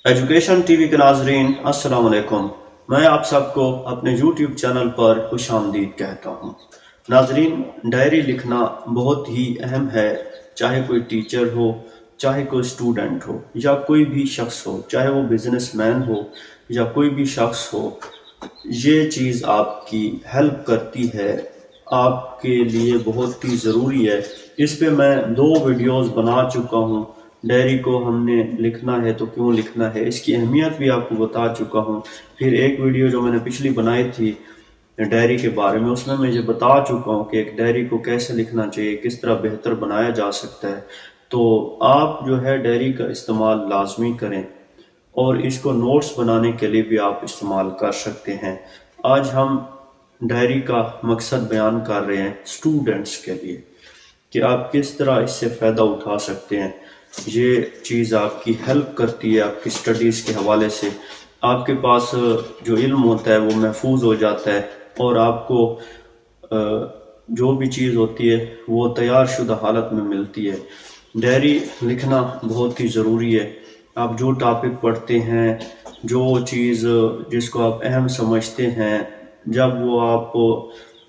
Education TV के नाजरीन अस्सलाम वालेकुम। मैं आप सबको अपने यूट्यूब चैनल पर खुश आमदीद कहता हूँ। नाजरीन, डायरी लिखना बहुत ही अहम है। चाहे कोई टीचर हो, चाहे कोई स्टूडेंट हो, या कोई भी शख्स हो, चाहे वो बिजनेसमैन हो या कोई भी शख्स हो, ये चीज़ आपकी हेल्प करती है, आपके लिए बहुत ही ज़रूरी है। इस पे मैं 2 वीडियोस बना चुका हूँ। डायरी को हमने लिखना है तो क्यों लिखना है, इसकी अहमियत भी आपको बता चुका हूँ। फिर एक वीडियो जो मैंने पिछली बनाई थी डायरी के बारे में, उसमें मैं ये बता चुका हूँ कि एक डायरी को कैसे लिखना चाहिए, किस तरह बेहतर बनाया जा सकता है। तो आप जो है डायरी का इस्तेमाल लाजमी करें, और इसको नोट्स बनाने के लिए भी आप इस्तेमाल कर सकते हैं। आज हम डायरी का मकसद बयान कर रहे हैं स्टूडेंट्स के लिए, कि आप किस तरह इससे फ़ायदा उठा सकते हैं। ये चीज़ आपकी हेल्प करती है आपकी स्टडीज़ के हवाले से। आपके पास जो इल्म होता है वो महफूज हो जाता है, और आपको जो भी चीज़ होती है वो तैयार शुदा हालत में मिलती है। डायरी लिखना बहुत ही ज़रूरी है। आप जो टॉपिक पढ़ते हैं, जो चीज़ जिसको आप अहम समझते हैं, जब वो आप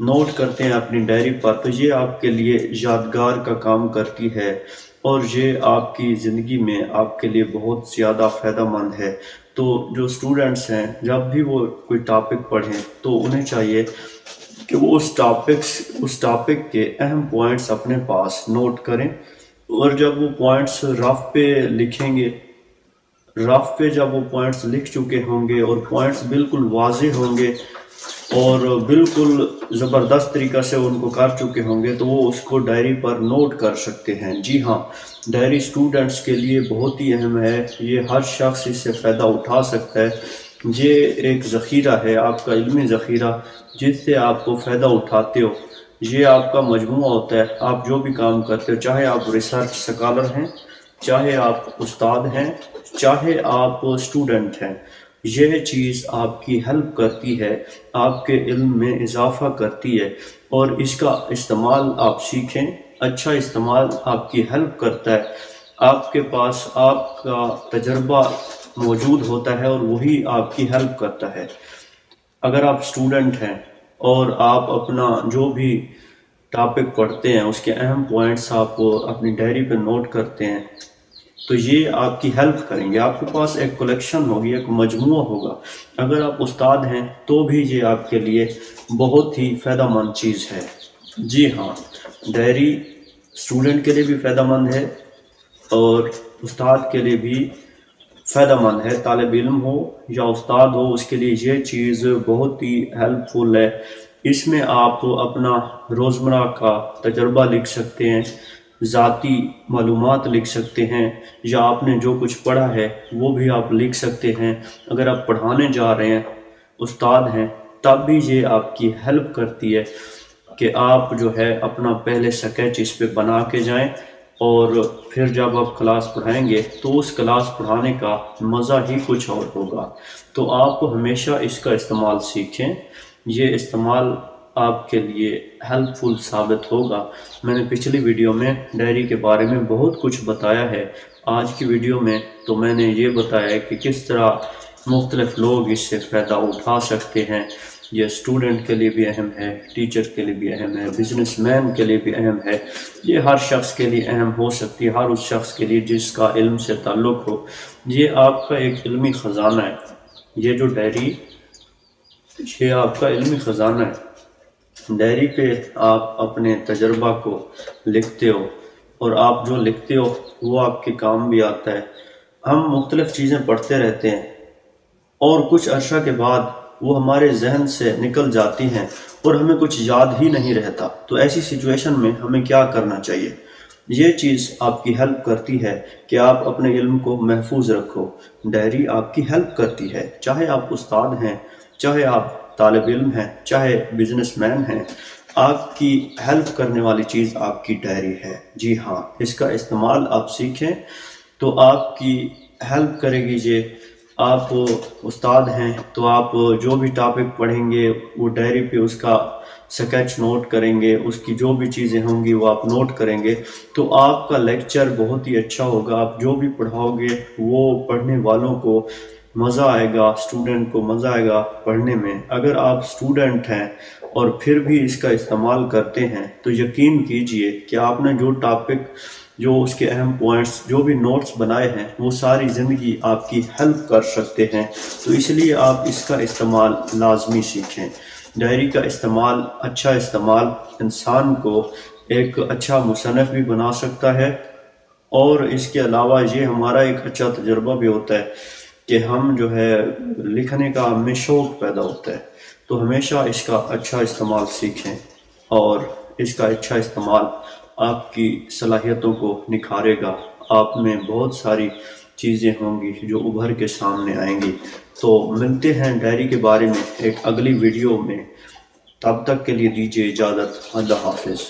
नोट करते हैं अपनी डायरी पर, तो ये आपके लिए यादगार का काम करती है, और ये आपकी ज़िंदगी में आपके लिए बहुत ज़्यादा फ़ायदा मंद है। तो जो स्टूडेंट्स हैं, जब भी वो कोई टॉपिक पढ़ें तो उन्हें चाहिए कि वो उस टॉपिक के अहम पॉइंट्स अपने पास नोट करें, और जब वो पॉइंट्स रफ पे जब वो पॉइंट्स लिख चुके होंगे और पॉइंट्स बिल्कुल वाज़ेह होंगे और बिल्कुल ज़बरदस्त तरीक़ा से उनको कर चुके होंगे, तो वो उसको डायरी पर नोट कर सकते हैं। जी हाँ, डायरी स्टूडेंट्स के लिए बहुत ही अहम है। ये हर शख्स इससे फ़ायदा उठा सकता है। ये एक ज़ख़ीरा है, आपका इल्मी ज़ख़ीरा, जिससे आपको फ़ायदा उठाते हो। ये आपका मजमूआ होता है। आप जो भी काम करते हो, चाहे आप रिसर्च स्कॉलर हैं, चाहे आप उस्ताद हैं, चाहे आप स्टूडेंट हैं, यह चीज़ आपकी हेल्प करती है, आपके इल्म में इजाफा करती है, और इसका इस्तेमाल आप सीखें। अच्छा इस्तेमाल आपकी हेल्प करता है। आपके पास आपका तजर्बा मौजूद होता है और वही आपकी हेल्प करता है। अगर आप स्टूडेंट हैं और आप अपना जो भी टॉपिक पढ़ते हैं उसके अहम पॉइंट्स आप अपनी डायरी पे नोट करते हैं, तो ये आपकी हेल्प करेंगे। आपके पास एक कलेक्शन होगी, एक मजमूआ होगा। अगर आप उस्ताद हैं तो भी ये आपके लिए बहुत ही फ़ायदेमंद चीज़ है। जी हाँ, डायरी स्टूडेंट के लिए भी फ़ायदेमंद है और उस्ताद के लिए भी फ़ायदेमंद है। तालिब इल्म हो या उस्ताद हो, उसके लिए ये चीज़ बहुत ही हेल्पफुल है। इसमें आप अपना रोज़मर्रा का तजर्बा लिख सकते हैं, ज़ाती मालूमात लिख सकते हैं, या आपने जो कुछ पढ़ा है वो भी आप लिख सकते हैं। अगर आप पढ़ाने जा रहे हैं, उस्ताद हैं, तब भी ये आपकी हेल्प करती है कि आप जो है अपना पहले स्केच इस पे बना के जाएं, और फिर जब आप क्लास पढ़ाएंगे तो उस क्लास पढ़ाने का मज़ा ही कुछ और होगा। तो आप हमेशा इसका इस्तेमाल सीखें। ये इस्तेमाल आपके लिए हेल्पफुल साबित होगा। मैंने पिछली वीडियो में डायरी के बारे में बहुत कुछ बताया है। आज की वीडियो में तो मैंने ये बताया है कि किस तरह मुख्तलिफ लोग इससे फ़ायदा उठा सकते हैं। ये स्टूडेंट के लिए भी अहम है, टीचर के लिए भी अहम है, बिजनेसमैन के लिए भी अहम है। ये हर शख्स के लिए अहम हो सकती है, हर उस शख्स के लिए जिसका इल्म से ताल्लुक़ हो। ये आपका एक इल्मी ख़जाना है। ये जो डायरी, ये आपका इल्मी ख़जाना है। डायरी पे आप अपने तजर्बा को लिखते हो, और आप जो लिखते हो वो आपके काम भी आता है। हम मुख्तलिफ चीज़ें पढ़ते रहते हैं और कुछ अर्सा के बाद वो हमारे जहन से निकल जाती हैं और हमें कुछ याद ही नहीं रहता। तो ऐसी सिचुएशन में हमें क्या करना चाहिए? ये चीज़ आपकी हेल्प करती है कि आप अपने इल्म को महफूज रखो। डायरी आपकी हेल्प करती है, चाहे आप उस्ताद हैं, चाहे आप तालिब इल्म हैं, चाहे बिजनेसमैन हैं, आपकी हेल्प करने वाली चीज़ आपकी डायरी है। जी हाँ, इसका इस्तेमाल आप सीखें तो आपकी हेल्प करेगी ये آپ استاد ہیں تو آپ جو بھی ٹاپک پڑھیں گے وہ ڈائری پہ اس کا سکیچ نوٹ کریں گے، اس کی جو بھی چیزیں ہوں گی وہ آپ نوٹ کریں گے، تو آپ کا لیکچر بہت ہی اچھا ہوگا۔ آپ جو بھی پڑھاؤ گے وہ پڑھنے والوں کو مزہ آئے گا، اسٹوڈنٹ کو مزہ آئے گا پڑھنے میں۔ اگر آپ اسٹوڈنٹ ہیں اور پھر بھی اس کا استعمال کرتے ہیں تو یقین کیجئے کہ آپ نے جو ٹاپک، جو اس کے اہم پوائنٹس، جو بھی نوٹس بنائے ہیں وہ ساری زندگی آپ کی ہیلپ کر سکتے ہیں۔ تو اس لیے آپ اس کا استعمال لازمی سیکھیں۔ ڈائری کا استعمال، اچھا استعمال انسان کو ایک اچھا مصنف بھی بنا سکتا ہے، اور اس کے علاوہ یہ ہمارا ایک اچھا تجربہ بھی ہوتا ہے کہ ہم جو ہے لکھنے کا ہمیں شوق پیدا ہوتا ہے۔ تو ہمیشہ اس کا اچھا استعمال سیکھیں، اور اس کا اچھا استعمال آپ کی صلاحیتوں کو نکھارے گا۔ آپ میں بہت ساری چیزیں ہوں گی جو ابھر کے سامنے آئیں گی۔ تو ملتے ہیں ڈائری کے بارے میں ایک اگلی ویڈیو میں، تب تک کے لیے دیجیے اجازت۔ اللہ حافظ۔